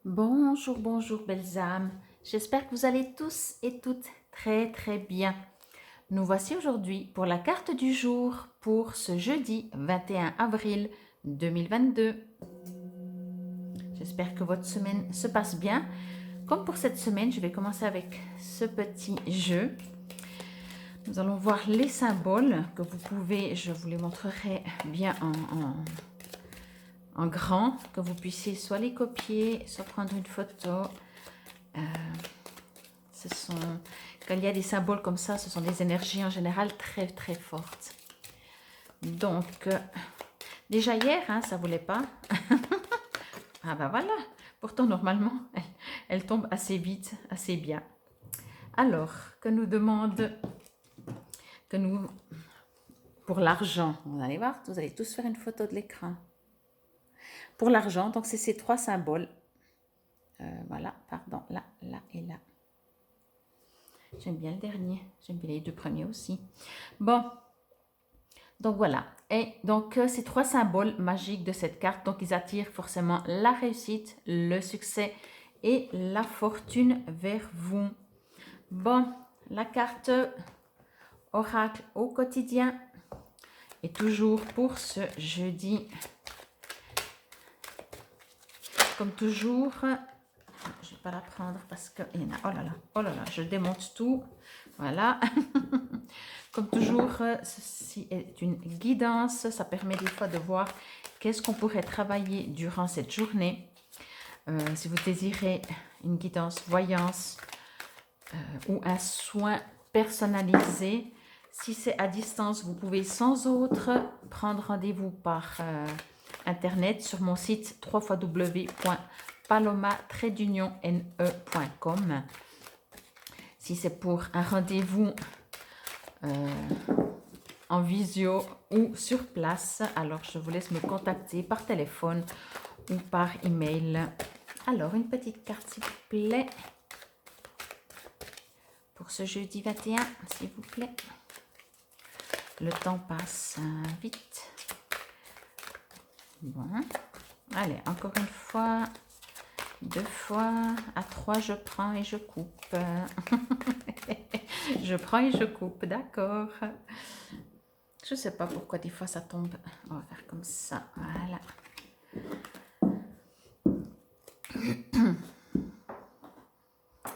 Bonjour, bonjour belles âmes. J'espère que vous allez tous et toutes très bien. Nous voici aujourd'hui pour la carte du jour pour ce jeudi 21 avril 2022. J'espère que votre semaine se passe bien. Comme pour cette semaine, je vais commencer avec ce petit jeu. Nous allons voir les symboles que vous pouvez, je vous les montrerai bien en grand, que vous puissiez soit les copier, soit prendre une photo. Quand il y a des symboles comme ça, ce sont des énergies en général très fortes. Donc, déjà hier, ça ne voulait pas. Ah ben voilà, pourtant normalement, elle tombe assez vite, assez bien. Alors, que nous demande, pour l'argent, vous allez voir, vous allez tous faire une photo de l'écran. Pour l'argent, donc c'est ces trois symboles. Voilà, pardon, là et là. J'aime bien le dernier, j'aime bien les deux premiers aussi. Bon, donc voilà, et donc ces trois symboles magiques de cette carte, donc ils attirent forcément la réussite, le succès et la fortune vers vous. Bon, la carte oracle au quotidien est toujours pour ce jeudi. Comme toujours, je ne vais pas la prendre parce que, oh là là, je démonte tout, voilà. Comme toujours, ceci est une guidance, ça permet des fois de voir qu'est-ce qu'on pourrait travailler durant cette journée. Si vous désirez une guidance voyance ou un soin personnalisé, si c'est à distance, vous pouvez sans autre prendre rendez-vous par internet sur mon site www.paloma-ne.com. Si c'est pour un rendez-vous en visio ou sur place, alors je vous laisse me contacter par téléphone ou par email. Alors, une petite carte s'il vous plaît pour ce jeudi 21, s'il vous plaît. Le temps passe vite. Bon, allez, encore une fois, deux fois, à trois, je prends et je coupe. Je prends et je coupe, d'accord. Je sais pas pourquoi des fois ça tombe. On va faire comme ça, voilà.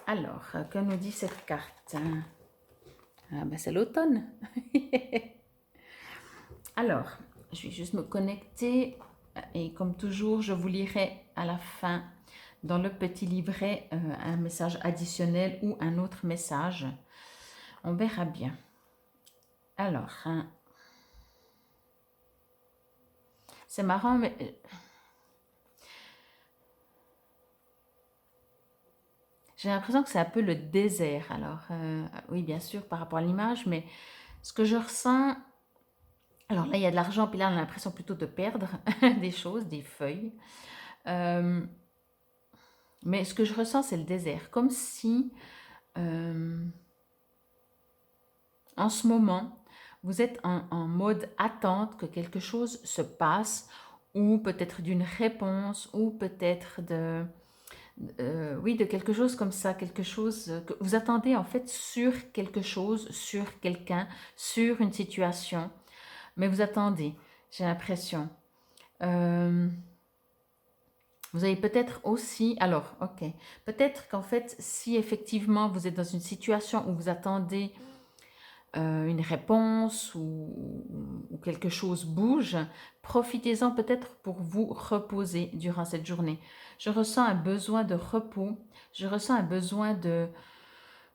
Alors, que nous dit cette carte? Ah ben c'est l'automne. Alors, je vais juste me connecter et comme toujours, je vous lirai à la fin dans le petit livret un message additionnel ou un autre message. On verra bien. Alors, c'est marrant, mais j'ai l'impression que c'est un peu le désert. Alors, oui, bien sûr, par rapport à l'image, mais ce que je ressens... Alors là, il y a de l'argent, puis là, on a l'impression plutôt de perdre des choses, des feuilles. Mais ce que je ressens, c'est le désert. Comme si, en ce moment, vous êtes en mode attente que quelque chose se passe, ou peut-être d'une réponse, ou peut-être oui, de quelque chose comme ça, quelque chose que vous attendez en fait sur quelque chose, sur quelqu'un, sur une situation, mais vous attendez, j'ai l'impression. Vous avez peut-être aussi, alors, ok, peut-être qu'en fait, si effectivement vous êtes dans une situation où vous attendez une réponse ou quelque chose bouge, profitez-en peut-être pour vous reposer durant cette journée. Je ressens un besoin de repos, je ressens un besoin de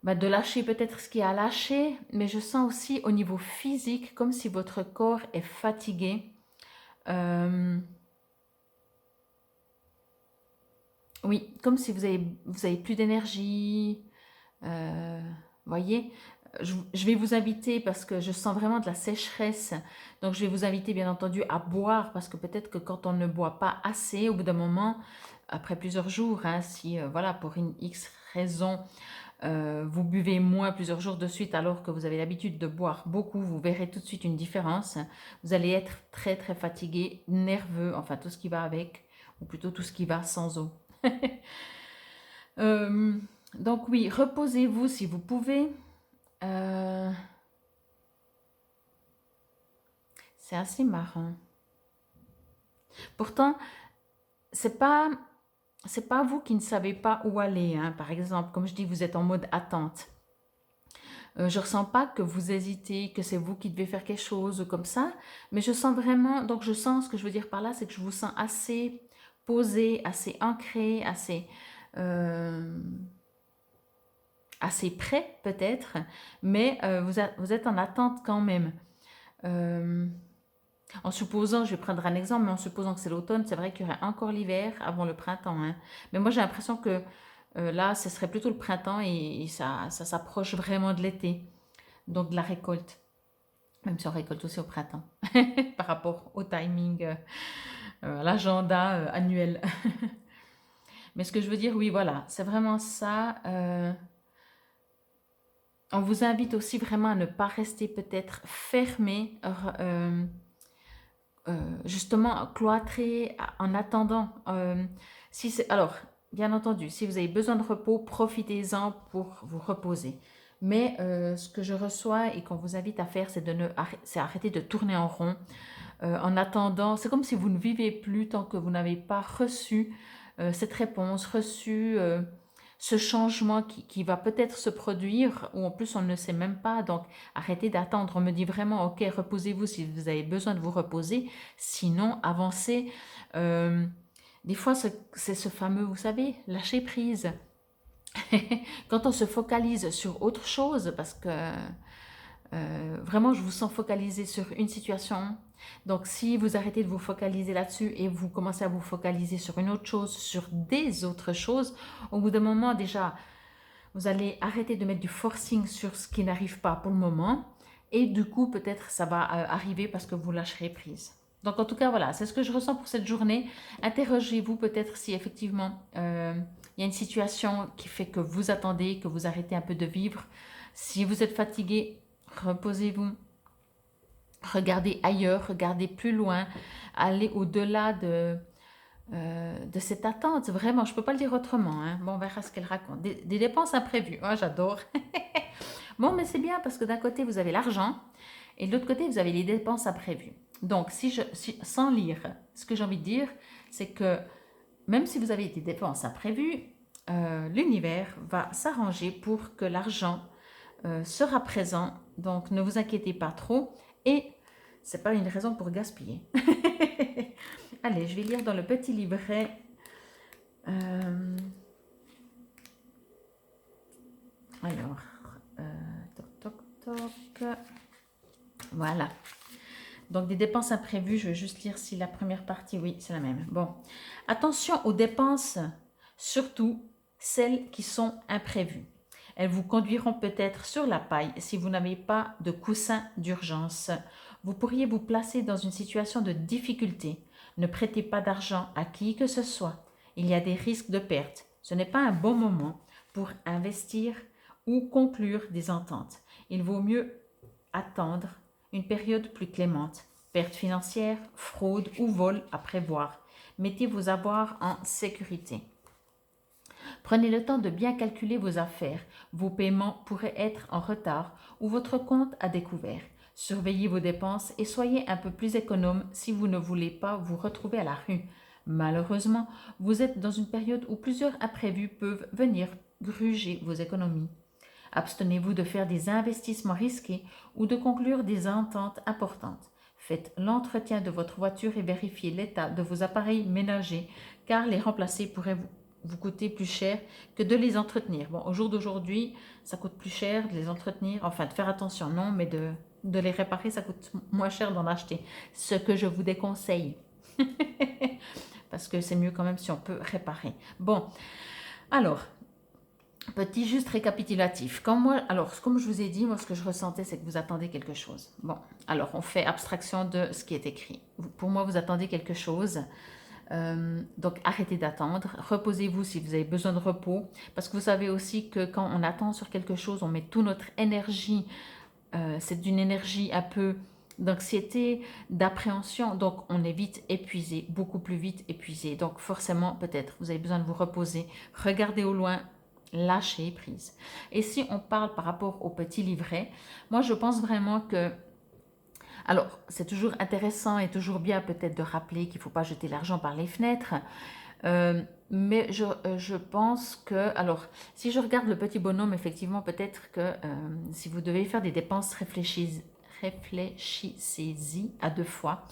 lâcher peut-être ce qui a lâché, mais je sens aussi au niveau physique comme si votre corps est fatigué. Oui, comme si vous avez plus d'énergie. Voyez, je vais vous inviter parce que je sens vraiment de la sécheresse. Donc, je vais vous inviter, bien entendu, à boire parce que peut-être que quand on ne boit pas assez, au bout d'un moment, après plusieurs jours, si, voilà, pour une X raison, vous buvez moins plusieurs jours de suite alors que vous avez l'habitude de boire beaucoup, vous verrez tout de suite une différence. Vous allez être très fatigué, nerveux, enfin tout ce qui va avec, ou plutôt tout ce qui va sans eau. Euh, donc oui, reposez-vous si vous pouvez. Euh, c'est assez marrant. Pourtant, c'est pas, c'est pas vous qui ne savez pas où aller, hein. Par exemple, comme je dis, vous êtes en mode attente. Je ressens pas que vous hésitez, que c'est vous qui devez faire quelque chose ou comme ça, mais je sens vraiment, donc je sens, ce que je veux dire par là, c'est que je vous sens assez posé, assez ancré, euh, assez prêt peut-être, mais vous êtes en attente quand même. Euh, En supposant, je vais prendre un exemple, mais en supposant que c'est l'automne, c'est vrai qu'il y aurait encore l'hiver avant le printemps, hein. Mais moi, j'ai l'impression que là, ce serait plutôt le printemps et ça s'approche vraiment de l'été, donc de la récolte. Même si on récolte aussi au printemps, par rapport au timing, à l'agenda annuel. Mais ce que je veux dire, oui, voilà, c'est vraiment ça. On vous invite aussi vraiment à ne pas rester peut-être fermé, justement cloîtré en attendant. Si c'est, alors, bien entendu, si vous avez besoin de repos, profitez-en pour vous reposer. Mais ce que je reçois et qu'on vous invite à faire, c'est c'est arrêter de tourner en rond en attendant. C'est comme si vous ne vivez plus tant que vous n'avez pas reçu cette réponse, reçu ce changement qui va peut-être se produire, ou en plus on ne sait même pas. Donc arrêtez d'attendre. On me dit vraiment, ok, reposez-vous si vous avez besoin de vous reposer, sinon avancez. Euh, des fois, c'est ce fameux, vous savez, lâcher prise. Quand on se focalise sur autre chose, parce que vraiment, je vous sens focalisé sur une situation. Donc, si vous arrêtez de vous focaliser là-dessus et vous commencez à vous focaliser sur une autre chose, sur des autres choses, au bout d'un moment, déjà, vous allez arrêter de mettre du forcing sur ce qui n'arrive pas pour le moment. Et du coup, peut-être ça va arriver parce que vous lâcherez prise. Donc, en tout cas, voilà, c'est ce que je ressens pour cette journée. Interrogez-vous peut-être si effectivement il y a une situation qui fait que vous attendez, que vous arrêtez un peu de vivre. Si vous êtes fatigué, reposez-vous, regardez ailleurs, regardez plus loin, allez au-delà de cette attente. Vraiment, je ne peux pas le dire autrement, hein. Bon, on verra ce qu'elle raconte. Des dépenses imprévues, oh, j'adore. Bon, mais c'est bien parce que d'un côté, vous avez l'argent et de l'autre côté, vous avez les dépenses imprévues. Donc, sans lire, ce que j'ai envie de dire, c'est que même si vous avez des dépenses imprévues, l'univers va s'arranger pour que l'argent sera présent. Donc, ne vous inquiétez pas trop. Et c'est pas une raison pour gaspiller. Allez, je vais lire dans le petit livret. Alors, toc, toc, toc. Voilà. Donc, des dépenses imprévues, je vais juste lire si la première partie, oui, c'est la même. Bon, attention aux dépenses, surtout celles qui sont imprévues. Elles vous conduiront peut-être sur la paille si vous n'avez pas de coussin d'urgence. Vous pourriez vous placer dans une situation de difficulté. Ne prêtez pas d'argent à qui que ce soit. Il y a des risques de perte. Ce n'est pas un bon moment pour investir ou conclure des ententes. Il vaut mieux attendre une période plus clémente. Perte financière, fraude ou vol à prévoir. Mettez vos avoirs en sécurité. Prenez le temps de bien calculer vos affaires. Vos paiements pourraient être en retard ou votre compte à découvert. Surveillez vos dépenses et soyez un peu plus économe si vous ne voulez pas vous retrouver à la rue. Malheureusement, vous êtes dans une période où plusieurs imprévus peuvent venir gruger vos économies. Abstenez-vous de faire des investissements risqués ou de conclure des ententes importantes. Faites l'entretien de votre voiture et vérifiez l'état de vos appareils ménagers, car les remplacer pourrait vous coûter plus cher que de les entretenir. Bon, au jour d'aujourd'hui, ça coûte plus cher de les entretenir, enfin de faire attention, non, mais de les réparer, ça coûte moins cher d'en acheter. Ce que je vous déconseille. Parce que c'est mieux quand même si on peut réparer. Bon, alors, petit juste récapitulatif. Alors, comme je vous ai dit, moi, ce que je ressentais, c'est que vous attendez quelque chose. Bon, alors, on fait abstraction de ce qui est écrit. Pour moi, vous attendez quelque chose. Donc, arrêtez d'attendre. Reposez-vous si vous avez besoin de repos. Parce que vous savez aussi que quand on attend sur quelque chose, on met toute notre énergie. C'est d'une énergie un peu Donc, c'était d'appréhension. Donc, on est vite épuisé, beaucoup plus vite épuisé. Donc, forcément, peut-être, vous avez besoin de vous reposer. Regardez au loin, lâcher prise. Et si on parle par rapport au petit livret, moi, je pense vraiment que alors, c'est toujours intéressant et toujours bien peut-être de rappeler qu'il ne faut pas jeter l'argent par les fenêtres. Mais je pense que, alors, si je regarde le petit bonhomme, effectivement, peut-être que si vous devez faire des dépenses, réfléchissez-y à deux fois.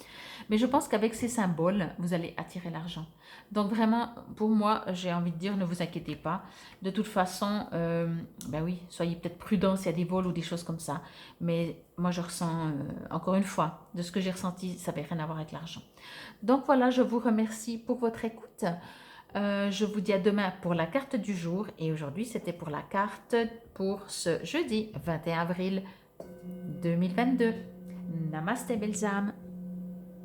Mais je pense qu'avec ces symboles, vous allez attirer l'argent. Donc vraiment, pour moi, j'ai envie de dire, ne vous inquiétez pas. De toute façon, ben oui, soyez peut-être prudents s'il y a des vols ou des choses comme ça. Mais moi, je ressens, encore une fois, de ce que j'ai ressenti, ça n'avait rien à voir avec l'argent. Donc voilà, je vous remercie pour votre écoute. Je vous dis à demain pour la carte du jour. Et aujourd'hui, c'était pour la carte pour ce jeudi 21 avril 2022. Namaste, belles âmes.